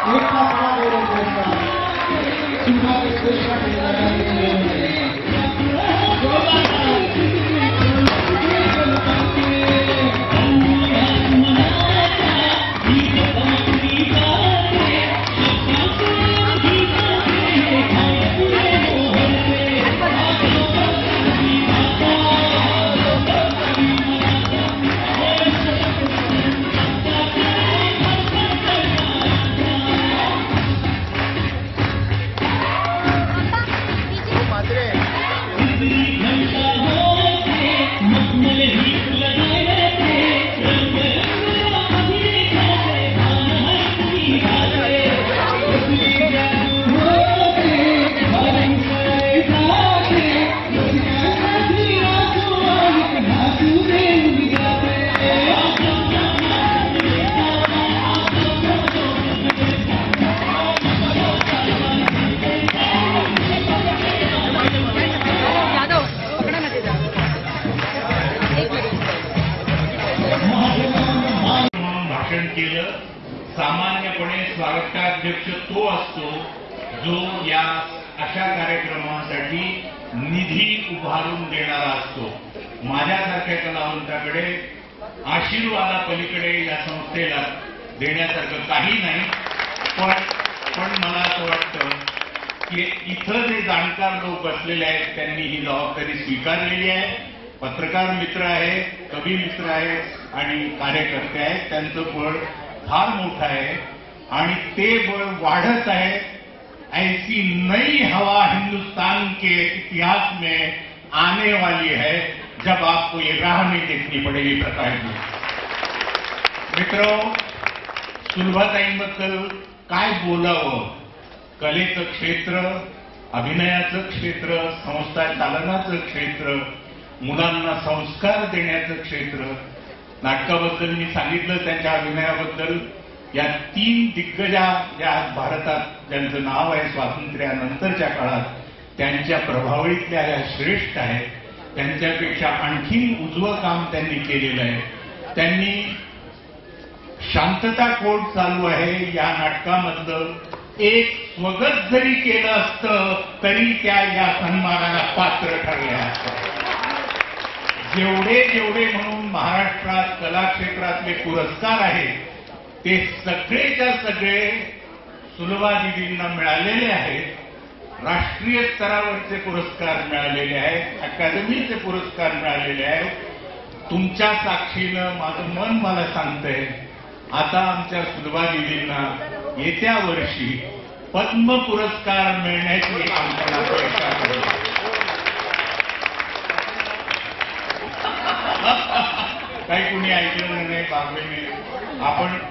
एकता महागौरव पुरस्कार सुभाष देशपांडे केलं। सामान्यपणे स्वागताध्यक्ष तो असतो जो या अशा कार्यक्रमासाठी निधी उभारून देणारा असतो। माझ्यासारख्या कलावंताकडे आशीर्वादापलीकडे या संस्थेला देण्यासारखं काही नाही, पण मला असं वाटतं की इथं जे जाणकार लोक बसलेले आहेत त्यांनी ही जबाबदारी स्वीकारलेली आहे। पत्रकार मित्र आहेत, कवी मित्र आहेत आणि कार्यकर्ते आहेत, त्यांचं बळ फार मोठं आहे आणि ते बळ वाढत आहे। ऐसी नई हवा हिंदुस्तान के इतिहास में आने वाली है जब आपको ये राह नहीं देखनी पड़ेगी। प्रकाश जी मित्रों, सुलभाताईंबद्दल काय बोलावं? कलेचं क्षेत्र, अभिनयाचं क्षेत्र, संस्था चालनाचं क्षेत्र, मुलांना संस्कार देण्याचं क्षेत्र, नाटकाबद्दल मी सांगितलं, त्यांच्या अभिनयाबद्दल। या 3 दिग्गजा ज्या भारतात ज्यांचं नाव आहे स्वातंत्र्यानंतरच्या काळात, त्यांच्या प्रभावळीतल्या या श्रेष्ठ आहेत। त्यांच्यापेक्षा आणखीन उजवं काम त्यांनी केलेलं आहे। त्यांनी शांतता कोर्ट चालू आहे या नाटकामधलं एक स्वगत जरी केलं असतं तरी त्या या सन्मानाला पात्र ठरल्या असतात। जेवढे म्हणून महाराष्ट्रात कला क्षेत्रातले पुरस्कार आहेत ते सगळेच्या सगळे सुलभादीदींना मिळालेले आहेत। राष्ट्रीय स्तरावरचे पुरस्कार मिळालेले आहेत, अकादमीचे पुरस्कार मिळालेले आहेत। तुमच्या साक्षीनं माझं मन मला सांगतंय आता आमच्या सुलभादीदींना येत्या वर्षी पद्म पुरस्कार मिळण्याची आमच्या अपेक्षा आहे। काही कुणी ऐकलं नाही बाबेने,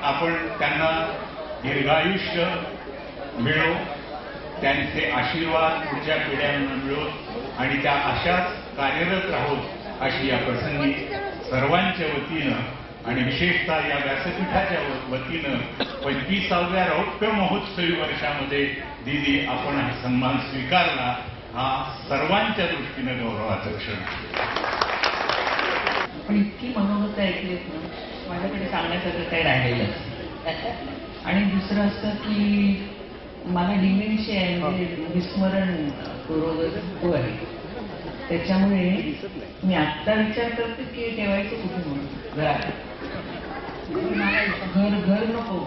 आपण त्यांना दीर्घायुष्य मिळो, त्यांचे आशीर्वाद पुढच्या पिढ्यांना मिळो आणि त्या अशाच कार्यरत राहोत अशी या प्रसंगी सर्वांच्या वतीनं आणि विशेषतः या व्यासपीठाच्या वतीनं 25व्या रौप्य महोत्सवी वर्षामध्ये दीदी आपण हा सन्मान स्वीकारला, हा सर्वांच्या दृष्टीनं गौरवाचा क्षण। पण इतकी मनोगत ऐकलीत ना, माझ्याकडे सांगण्यासारखं काही राहिलेलं। आणि दुसरं असं की मला डिमेन्शिया आहे, म्हणजे विस्मरण रोग आहे, त्याच्यामुळे मी आत्ता विचार करते की ठेवायचं कुठे म्हणून घरात। घर नको,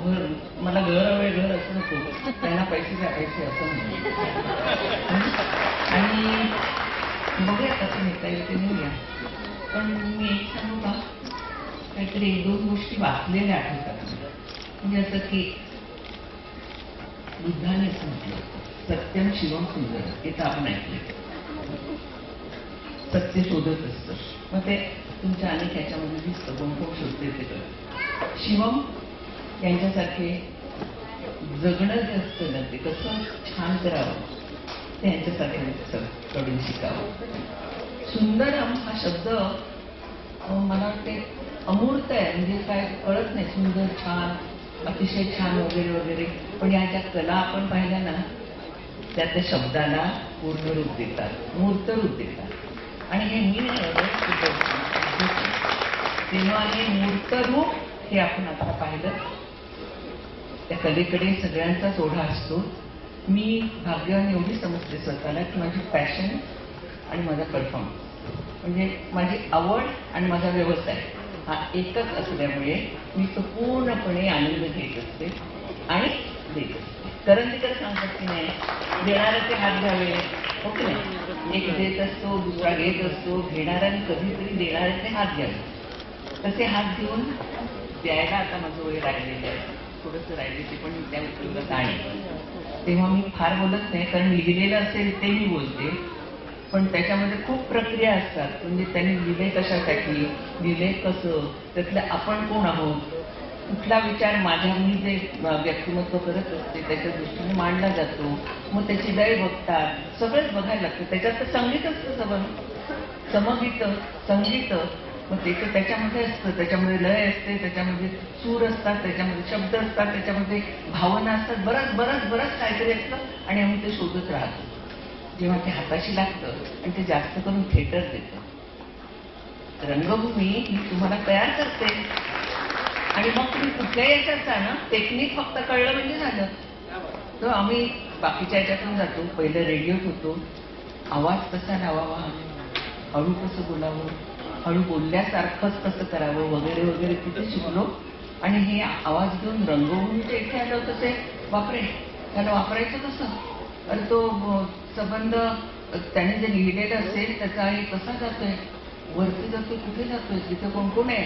मला घर हवे, घर असं नको, त्यांना पैसे टाकायचे असं म्हणून। आणि बघूया कसं नेता येईल ते नेऊया। पण मी एक सांगू का, काहीतरी 1-2 गोष्टी वाचलेल्या आठवतात। म्हणजे असं की बुद्धाने म्हटलं सत्यम शिवम सुंदर, हे तर आपण ऐकले, सत्य शोधत असतं। मग ते तुमच्या अनेक ह्याच्यामध्ये दिसतं, कोण शोधते ते करत। शिवम यांच्यासारखे जगणं जे असतं ना, ते कसं छान करावं ते यांच्यासारख्यांकडून शिकावं। सुंदरम हा शब्द मला वाटते अमूर्त आहे, म्हणजे काय कळत नाही, सुंदर, छान, अतिशय छान वगैरे वगैरे, पण या ज्या कला आपण पाहिल्या ना त्या त्या शब्दाला पूर्ण रूप देतात, मूर्त रूप देतात। आणि हे मी तेव्हा हे मूर्त रूप हे आपण आता पाहिलं त्या कलेकडे सगळ्यांचाच ओढा असतो. मी भाग्यवान एवढी समजते स्वतःला की माझी पॅशन आणि माझा परफॉर्मन्स म्हणजे माझी आवड आणि माझा व्यवसाय हा एकच असल्यामुळे मी तो पूर्णपणे आनंद घेत असते आणि देत असते. करंदीकर सांगतात की नाही, देणाऱ्याचे हात घ्यावे, हो की नाही? एक देत असतो, दुसरा घेत असतो, घेणाऱ्याने कधीतरी देणाऱ्याचे हात घ्यावे. तसे हात घेऊन द्यायला आता माझं वय राहिलेलं आहे, थोडंसं राहिले ते पण त्या तुला आहे. तेव्हा मी फार बोलत नाही, कारण लिहिलेलं असेल ते मी बोलते, पण त्याच्यामध्ये खूप प्रक्रिया असतात. म्हणजे त्यांनी लिहिले कशासाठी, लिहिले कसं, त्यातलं आपण कोण आहोत, कुठला विचार माझ्या मी जे व्यक्तिमत्व करत असते त्याच्या दृष्टीने मांडला जातो, मग त्याची लय बघतात, सगळंच बघायला लागतं. त्याच्यात तर संगीत असतं, सगळं समगीत संगीत, मग ते तर त्याच्यामध्ये असतं, त्याच्यामध्ये लय असते, त्याच्यामध्ये सूर असतात, त्याच्यामध्ये शब्द असतात, त्याच्यामध्ये भावना असतात, बरंच काहीतरी असतं आणि आम्ही ते शोधत राहतो. जेव्हा ते हाताशी लागतं आणि ते जास्त करून थिएटर देतं. रंगभूमी ही तुम्हाला तयार करते आणि मग तुम्ही कुठल्याही याच्यात जा ना, टेक्निक फक्त कळलं म्हणजे झालं. तर आम्ही बाकीच्या याच्यातून जातो, पहिलं रेडिओत होतो, आवाज कसा लावावा, हळू कसं बोलावं, हळू बोलल्यासारखंच कसं करावं वगैरे वगैरे तिथे शिकलो. आणि हे आवाज घेऊन रंगभूमीच्या इथे आलं होतं ते बापरे, त्याला वापरायचं कसं, अरे तो संबंध त्याने जे लिहिलेलं असेल त्याचा हे कसा जातोय, वरती जातोय, कुठे जातोय, तिथे कोण कोण आहे,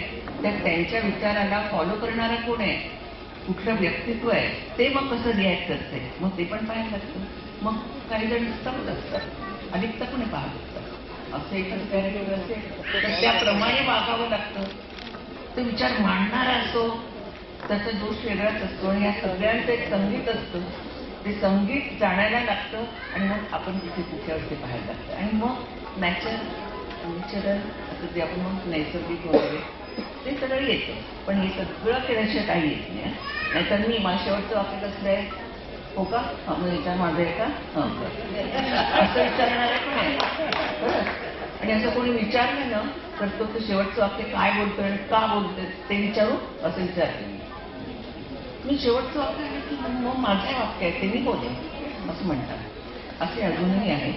त्यांच्या विचाराला फॉलो करणारा कोण आहे, कुठलं व्यक्तित्व आहे, ते मग कसं रिॲक्ट करते, मग ते पण पाहायला लागतं. मग काही जण स्तब्ध असतात, अधिकतपणे पाहत असतात. असं एकच कॅरेक्टर असेल तर त्याप्रमाणे वागावं लागतं. तो विचार मांडणारा असतो, त्याचा दोष वेगळाच असतो आणि या सगळ्यांचं एक संगीत असतं. ते संगीत जाणायला लागतं आणि मग आपण तिथे कुठल्यावरती पाहायला लागतं आणि मग नॅचरल असं जे आपण म्हणतो नैसर्गिक वगैरे ते सगळं येतं. पण हे सगळं केल्याशिवाय काही येत नाही. नाहीतर मी माझ्या शेवटचं वाक्य कसलं आहे, हो का, मग विचार माझं आहे का, असं विचारणार आहे पण आहे. आणि असं कोणी विचारलं ना तर तो शेवटचं वाक्य काय बोलतोय आणि का बोलतोय ते विचारू असं विचारते मी. शेवटचं वाक्य आहे की मग माझं वाक्य आहे ते मी बोलेन असं म्हणतात. असे अजूनही आहे.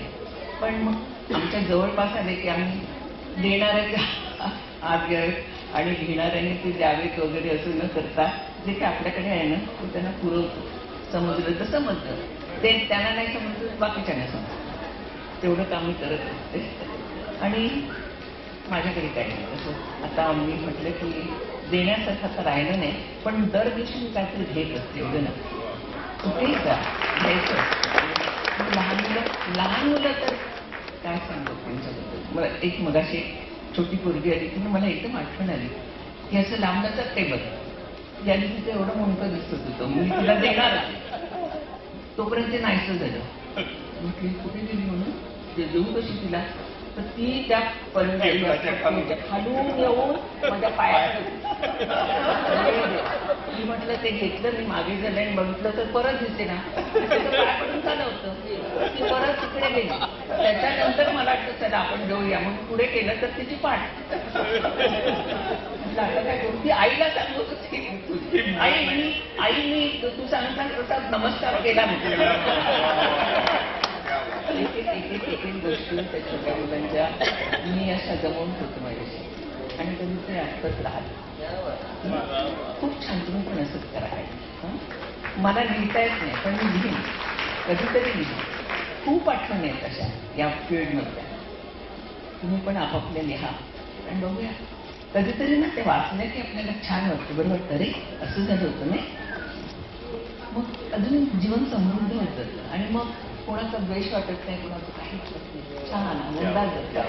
पण मग आमच्या जवळपास आले की आम्ही देणाऱ्याच्या आत घ्यावेत आणि घेणाऱ्याने ते द्यावेत वगैरे असं न करता जे काही आपल्याकडे आहे ना ते त्यांना पुरवतो. समजलं तर समजलं, ते त्यांना नाही समजलं बाकीच्यांना समजलं, तेवढं काम मी करत असते. आणि माझ्याकडे काही नाही तसं. आता मी म्हटलं की देण्यासारखं आता राहिलं नाही, पण दर दिवशी मी काहीतरी घेत असते, एवढं ना कुठेही जा घ्यायचं. लहान मुलं तर काय सांगतो त्यांच्याबद्दल. मला एक मगाशी छोटी पोरगी आली की मला एकदम आठवण आली की असं लांबलचक टेबल ज्या दिवशी ते एवढं मोठं दिसत होतं, मी तिला देणार तोपर्यंत ते नाहीसं झालं. म्हटली कुठे गेली म्हणून ते देऊ कशी तिला, तर ती त्या खालून येऊन माझ्या पायात मी म्हटलं ते घेतलं, मी मागे झालं आणि बघितलं तर परत दिसते ना, पाय पडून झालं होतं. ती परत तिकडे गेली. त्याच्यानंतर मला वाटतं चला आपण जाऊया म्हणून पुढे केलं तर तिची पाठ काय करू. ती आईला सांगत होती, आई मी तू सांगता नमस्कार केला एक गोष्टी त्या छोट्या मुलांच्या मी अशा जमवून होतो माझ्याशी आणि तुम्ही ते आठवत राहत. खूप छान, तुम्ही पण असंच करा. मला लिहिता येत नाही पण मी लिहीन, कधीतरी लिहीन. खूप आठवण आहेत अशा या फील्डमधल्या. तुम्ही पण आपापल्या लिहा आणि बघूया कधीतरी ना ते वाचलं की आपल्याला छान वाटतं, बरं वाटतं रे असं झालं होतं नाही. मग अजून जीवन समृद्ध होत जातं आणि मग कोणाचा द्वेष वाटत नाही, कोणाचं काहीच होत नाही, छान आनंदात जातं.